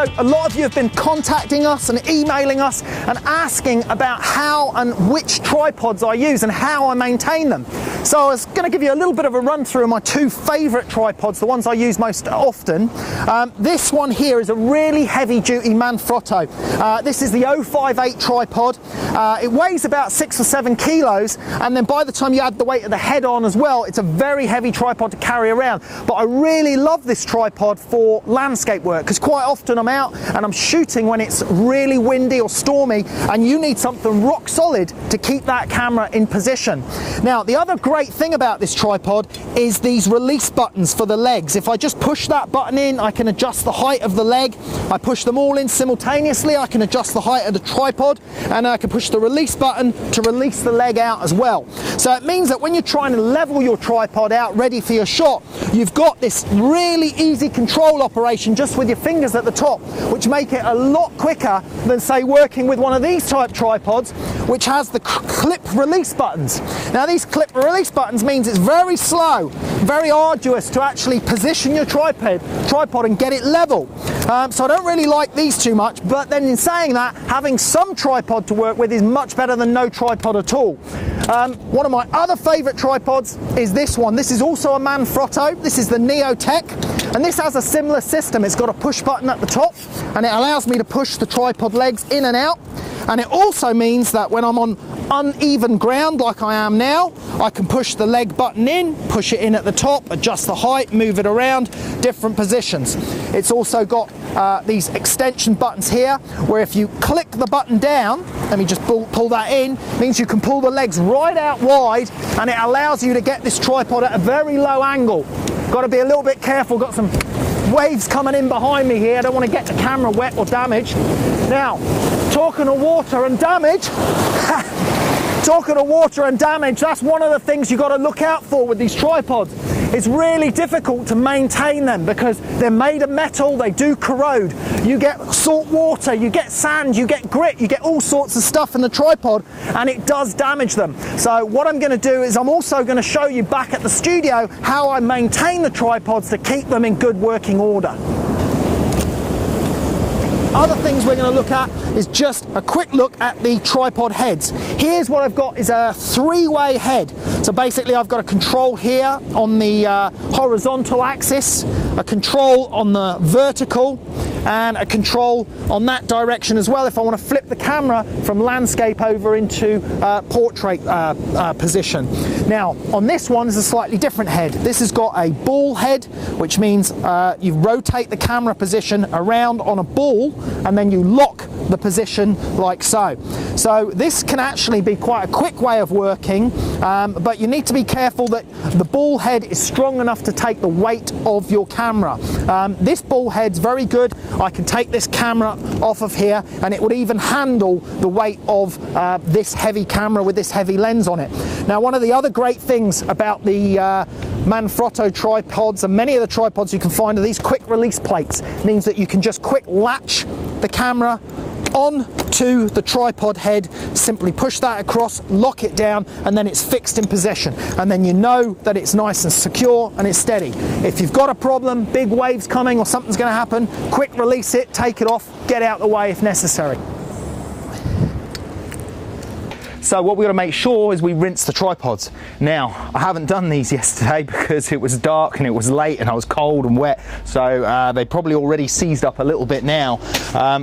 So a lot of you have been contacting us and emailing us and asking about how and which tripods I use and how I maintain them. So I was going to give you a little bit of a run through of my two favourite tripods, the ones I use most often. This one here is a really heavy duty Manfrotto. This is the 058 tripod. It weighs about 6 or 7 kilos, and then by the time you add the weight of the head on as well, it's a very heavy tripod to carry around. But I really love this tripod for landscape work, because quite often I'm out and I'm shooting when it's really windy or stormy, and you need something rock solid to keep that camera in position. Now, the other great thing about this tripod is these release buttons for the legs. If I just push that button in, I can adjust the height of the leg. I push them all in simultaneously, I can adjust the height of the tripod, and I can push the release button to release the leg out as well. So it means that when you're trying to level your tripod out ready for your shot, you've got this really easy control operation just with your fingers at the top, which make it a lot quicker than, say, working with one of these type tripods, which has the clip release buttons. Now, these clip release buttons means it's very slow, very arduous to actually position your tripod and get it level. So I don't really like these too much, but then in saying that, having some tripod to work with is much better than no tripod at all. One of my other favourite tripods is this one. This is also a Manfrotto. This is the Neotech, and this has a similar system. It's got a push button at the top, and it allows me to push the tripod legs in and out. And it also means that when I'm on uneven ground like I am now, I can push the leg button in, push it in at the top, adjust the height, move it around, different positions. It's also got these extension buttons here, where if you click the button down, let me just pull that in, means you can pull the legs right out wide, and it allows you to get this tripod at a very low angle. Got to be a little bit careful, got some waves coming in behind me here, I don't want to get the camera wet or damaged. Now, talking of water and damage, that's one of the things you've got to look out for with these tripods. It's really difficult to maintain them because they're made of metal, they do corrode. You get salt water, you get sand, you get grit, you get all sorts of stuff in the tripod, and it does damage them. So what I'm going to do is I'm also going to show you back at the studio how I maintain the tripods to keep them in good working order. Other things we're going to look at is just a quick look at the tripod heads. Here's what I've got is a three-way head. So basically I've got a control here on the horizontal axis, a control on the vertical, and a control on that direction as well if I want to flip the camera from landscape over into portrait position. Now, on this one is a slightly different head. This has got a ball head, which means you rotate the camera position around on a ball, and then you lock the position like so. So this can actually be quite a quick way of working, but you need to be careful that the ball head is strong enough to take the weight of your camera. This ball head's very good. I can take this camera off of here, and it would even handle the weight of this heavy camera with this heavy lens on it. Now, one of the other great things about the Manfrotto tripods, and many of the tripods you can find, are these quick release plates. It means that you can just quick latch the camera onto the tripod head, simply push that across, lock it down, and then it's fixed in position, and then you know that it's nice and secure and it's steady. If you've got a problem, big waves coming or something's going to happen, quick release it, take it off, get out the way if necessary. So what we've got to make sure is we rinse the tripods. Now, I haven't done these yesterday because it was dark and it was late and I was cold and wet, so they probably already seized up a little bit now.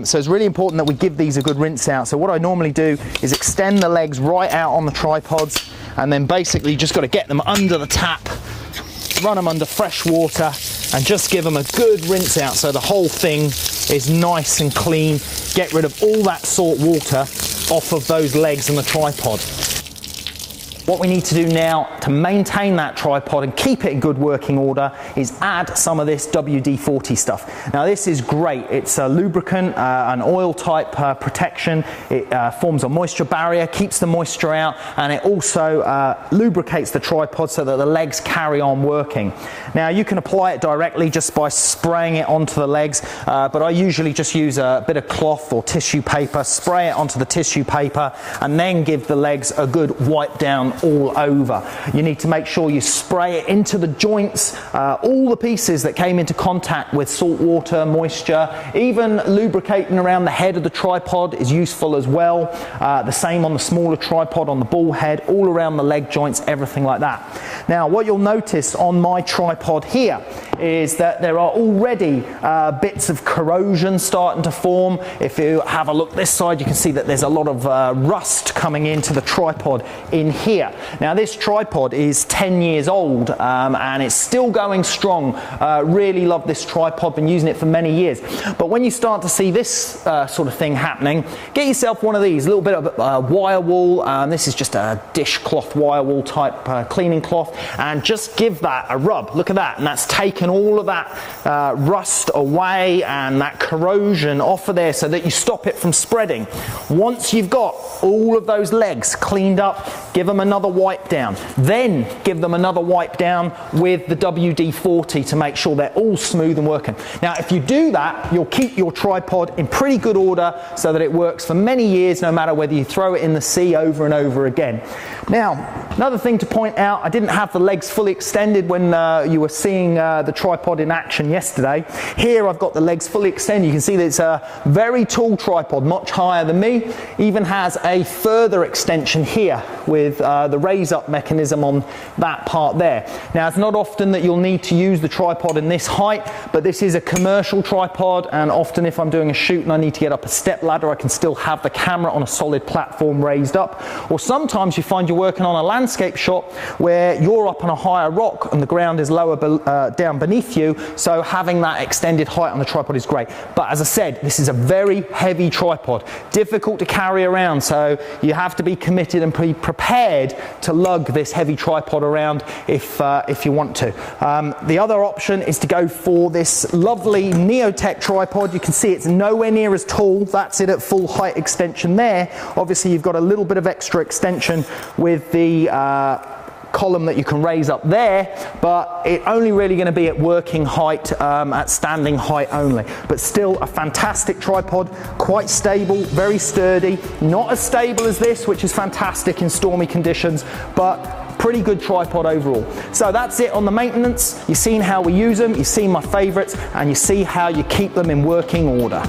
So it's really important that we give these a good rinse out. So what I normally do is extend the legs right out on the tripods, and then basically just got to get them under the tap, run them under fresh water, and just give them a good rinse out so the whole thing is nice and clean. Get rid of all that salt water off of those legs and the tripod. What we need to do now to maintain that tripod and keep it in good working order is add some of this WD-40 stuff. Now, this is great. It's a lubricant, an oil type protection. It forms a moisture barrier, keeps the moisture out, and it also lubricates the tripod so that the legs carry on working. Now, you can apply it directly just by spraying it onto the legs, but I usually just use a bit of cloth or tissue paper, spray it onto the tissue paper, and then give the legs a good wipe down all over. You need to make sure you spray it into the joints, all the pieces that came into contact with salt water, moisture, even lubricating around the head of the tripod is useful as well. The same on the smaller tripod, on the ball head, all around the leg joints, everything like that. Now, what you'll notice on my tripod here is that there are already bits of corrosion starting to form. If you have a look this side, you can see that there's a lot of rust coming into the tripod in here. Now, this tripod is 10 years old and it's still going strong. Really love this tripod, been using it for many years. But when you start to see this sort of thing happening, get yourself one of these, a little bit of wire wool. This is just a dishcloth wire wool type cleaning cloth, and just give that a rub. Look at that, and that's taken all of that rust away and that corrosion off of there so that you stop it from spreading. Once you've got all of those legs cleaned up, give them another wipe down. Then give them another wipe down with the WD-40 to make sure they're all smooth and working. Now, if you do that, you'll keep your tripod in pretty good order so that it works for many years, no matter whether you throw it in the sea over and over again. Now, another thing to point out, I didn't have the legs fully extended when you were seeing the tripod in action yesterday. Here I've got the legs fully extended. You can see that it's a very tall tripod, much higher than me. Even has a further extension here with the raise up mechanism on that part there. Now, it's not often that you'll need to use the tripod in this height, but this is a commercial tripod, and often if I'm doing a shoot and I need to get up a step ladder, I can still have the camera on a solid platform raised up. Or sometimes you find you're working on a landscape shot where you're up on a higher rock and the ground is lower down beneath you, so having that extended height on the tripod is great. But as I said, this is a very heavy tripod, difficult to carry around, so you have to be committed and be prepared to lug this heavy tripod around if you want to. The other option is to go for this lovely Neotech tripod. You can see it's nowhere near as tall. That's it at full height extension there. Obviously, you've got a little bit of extra extension with the column that you can raise up there, but it's only really going to be at working height, at standing height only. But still a fantastic tripod, quite stable, very sturdy, not as stable as this, which is fantastic in stormy conditions, but pretty good tripod overall. So that's it on the maintenance. You've seen how we use them, you've seen my favorites, and you see how you keep them in working order.